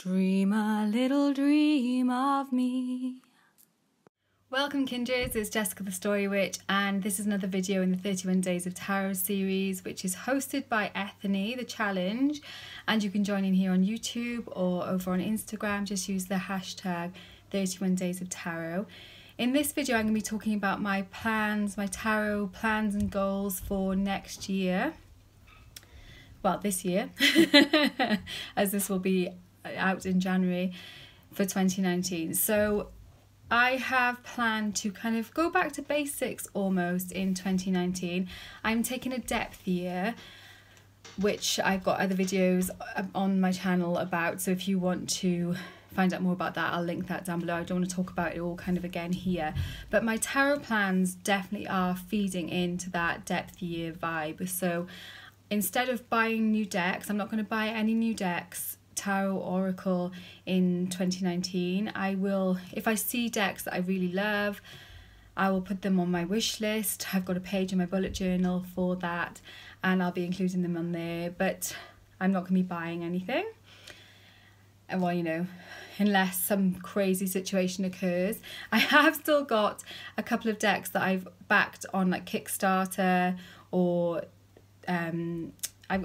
Dream a little dream of me. Welcome kindreds, it's Jessica the Story Witch, and this is another video in the 31 Days of Tarot series, which is hosted by Ethany, the challenge, and you can join in here on YouTube or over on Instagram. Just use the hashtag 31 Days of Tarot. In this video I'm going to be talking about my plans, my tarot plans and goals for next year. Well, this year, as this will be out in January for 2019. So I have planned to kind of go back to basics almost in 2019. I'm taking a depth year, which I've got other videos on my channel about, so if you want to find out more about that, I'll link that down below. I don't want to talk about it all kind of again here, but my tarot plans definitely are feeding into that depth year vibe. So instead of buying new decks, I'm not going to buy any new decks, tarot oracle, in 2019. I will, if I see decks that I really love, I will put them on my wish list. I've got a page in my bullet journal for that, and I'll be including them on there, but I'm not going to be buying anything. And well, you know, unless some crazy situation occurs. I have still got a couple of decks that I've backed on like Kickstarter, or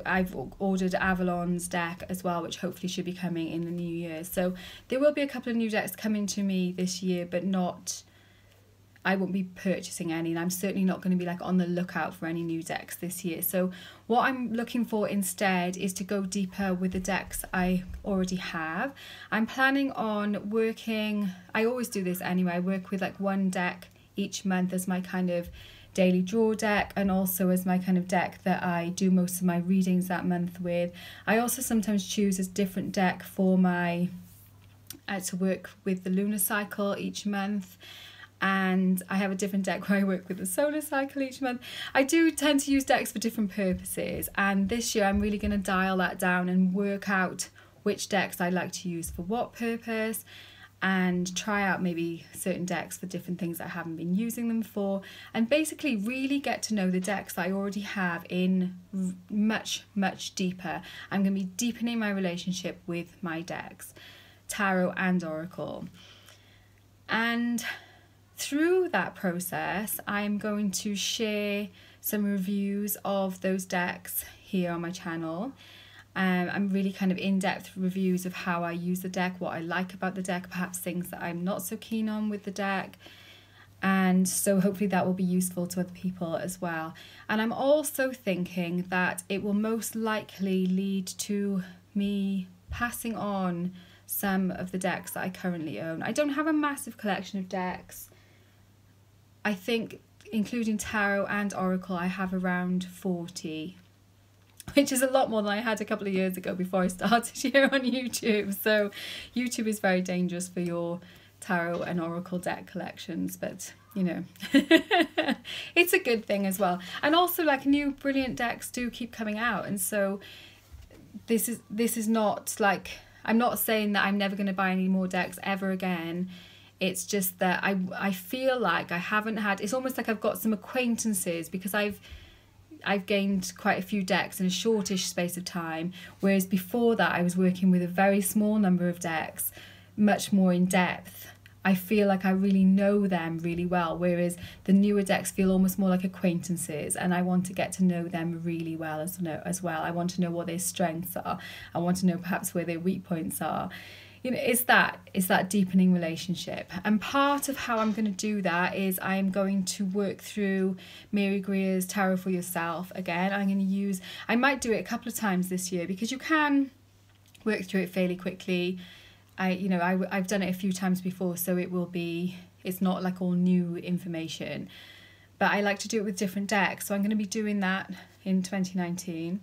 I've ordered Avalon's deck as well, which hopefully should be coming in the new year. So there will be a couple of new decks coming to me this year, but not, I won't be purchasing any, and I'm certainly not going to be like on the lookout for any new decks this year. So what I'm looking for instead is to go deeper with the decks I already have. I'm planning on working, I always do this anyway, I work with like one deck each month as my kind of daily draw deck, and also as my kind of deck that I do most of my readings that month with. I also sometimes choose a different deck for my to work with the lunar cycle each month, and I have a different deck where I work with the solar cycle each month. I do tend to use decks for different purposes, and this year I'm really going to dial that down and work out which decks I like to use for what purpose, and try out maybe certain decks for different things I haven't been using them for, and basically really get to know the decks I already have in much deeper. I'm going to be deepening my relationship with my decks, tarot and oracle, and through that process I'm going to share some reviews of those decks here on my channel. I'm really kind of in-depth reviews of how I use the deck, what I like about the deck, perhaps things that I'm not so keen on with the deck, and so hopefully that will be useful to other people as well. And I'm also thinking that it will most likely lead to me passing on some of the decks that I currently own. I don't have a massive collection of decks. I think including tarot and oracle I have around 40, which is a lot more than I had a couple of years ago before I started here on YouTube. So YouTube is very dangerous for your tarot and oracle deck collections, but you know, it's a good thing as well. And also like new brilliant decks do keep coming out, and so this is not like, I'm not saying that I'm never going to buy any more decks ever again. It's just that I feel like I haven't had, it's almost like I've got some acquaintances, because I've gained quite a few decks in a shortish space of time, whereas before that I was working with a very small number of decks, much more in depth. I feel like I really know them really well, whereas the newer decks feel almost more like acquaintances, and I want to get to know them really well as well. I want to know what their strengths are. I want to know perhaps where their weak points are. You know, it's that deepening relationship. And part of how I'm going to do that is I'm going to work through Mary Greer's Tarot for Yourself again. I'm going to use, I might do it a couple of times this year, because you can work through it fairly quickly. I've done it a few times before, so it's not like all new information, but I like to do it with different decks. So I'm going to be doing that in 2019.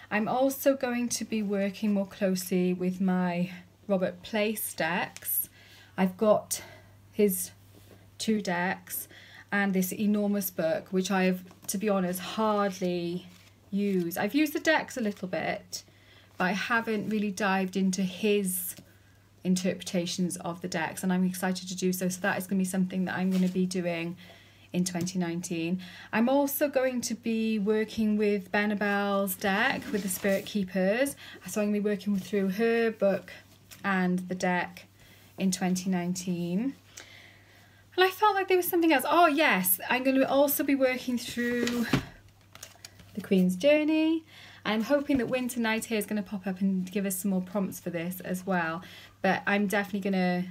I'm also going to be working more closely with my Robert Place decks. I've got his 2 decks and this enormous book, which I have, to be honest, hardly used. I've used the decks a little bit, but I haven't really dived into his interpretations of the decks, and I'm excited to do so. So that is going to be something that I'm going to be doing in 2019. I'm also going to be working with Benabelle's deck with the Spirit Keepers. So I'm going to be working through her book and the deck in 2019. And I felt like there was something else. Oh yes, I'm going to also be working through the Queen's Journey. I'm hoping that Winter Night here is going to pop up and give us some more prompts for this as well. But I'm definitely going to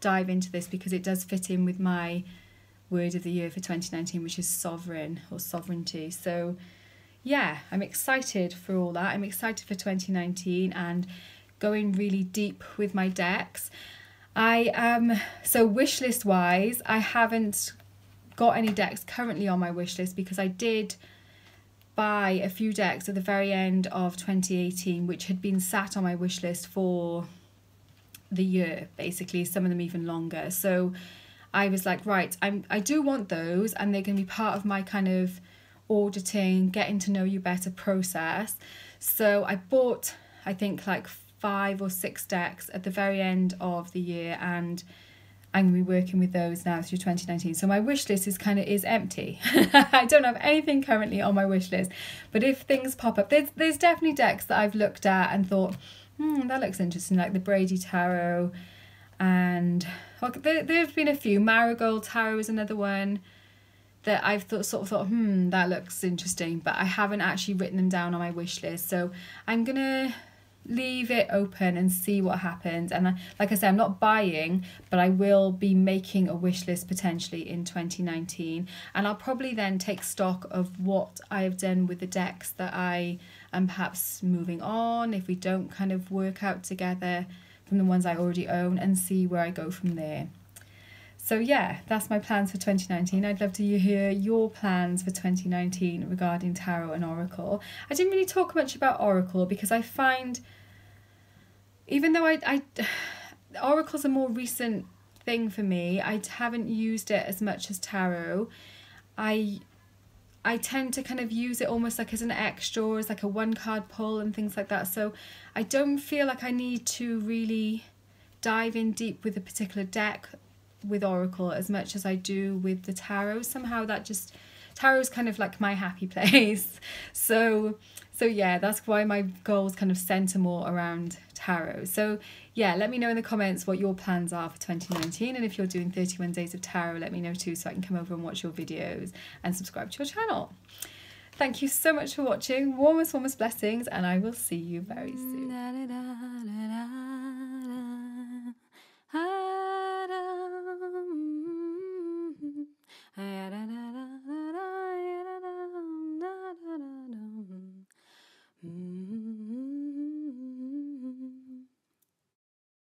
dive into this because it does fit in with my word of the year for 2019, which is sovereign or sovereignty. So yeah, I'm excited for all that. I'm excited for 2019 and going really deep with my decks. So wishlist wise, I haven't got any decks currently on my wish list because I did buy a few decks at the very end of 2018 which had been sat on my wish list for the year, basically, some of them even longer. So I was like, right, I do want those, and they're going to be part of my kind of auditing, getting to know you better process. So I bought, I think, like 5 or 6 decks at the very end of the year, and I'm going to be working with those now through 2019. So my wish list is empty. I don't have anything currently on my wish list, but if things pop up, there's definitely decks that I've looked at and thought, that looks interesting, like the Brady Tarot, and there have been a few. Marigold Tarot is another one that I've thought, that looks interesting, but I haven't actually written them down on my wish list. So I'm gonna leave it open and see what happens. And like I said, I'm not buying, but I will be making a wish list potentially in 2019, and I'll probably then take stock of what I've done with the decks that I am perhaps moving on if we don't kind of work out together from the ones I already own, and see where I go from there. So yeah, that's my plans for 2019. I'd love to hear your plans for 2019 regarding tarot and oracle. I didn't really talk much about oracle because I find, even though oracle's a more recent thing for me, I haven't used it as much as tarot. I tend to kind of use it almost like as an extra, or as like a one-card pull and things like that. So I don't feel like I need to really dive in deep with a particular deck with oracle as much as I do with the tarot. Somehow that just, tarot's kind of like my happy place. So yeah, that's why my goals kind of center more around tarot. So yeah, let me know in the comments what your plans are for 2019, and if you're doing 31 days of tarot, let me know too, so I can come over and watch your videos and subscribe to your channel. Thank you so much for watching. Warmest blessings, and I will see you very soon.